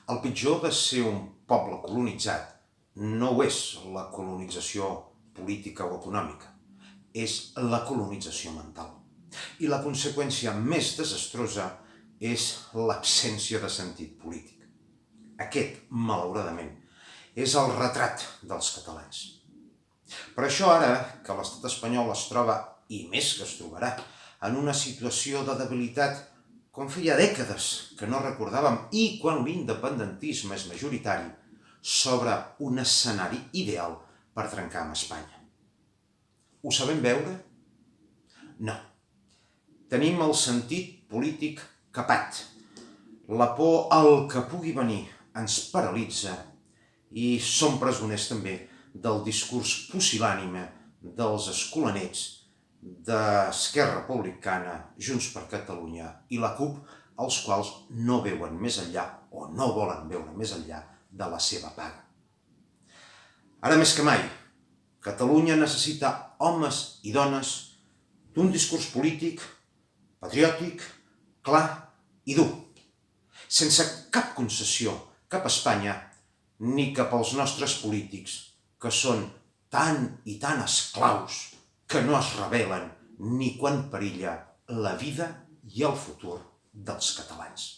El pitjor de ser un poble colonitzat no ho és la colonització política o econòmica, és la colonització mental. I la conseqüència més desastrosa és l'absència de sentit polític. Aquest, malauradament, és el retrat dels catalans. Per això ara que l'estat espanyol es troba, i més que es trobarà, en una situació de debilitat com feia dècades que no recordàvem i quan l'independentisme és majoritari, s'obre un escenari ideal per trencar amb Espanya. Ho sabem veure? No. Tenim el sentit polític capat. La por al que pugui venir ens paralitza i som presoners també del discurs pusil·lànime dels escolanets d'Esquerra Republicana, Junts per Catalunya i la CUP, els quals no veuen més enllà o no volen veure més enllà de la seva paga. Ara més que mai, Catalunya necessita homes i dones d'un discurs polític, patriòtic, clar i dur, sense cap concessió cap a Espanya ni cap als nostres polítics, que són tan i tan esclaus que no es rebel·len ni quan perilla la vida i el futur dels catalans.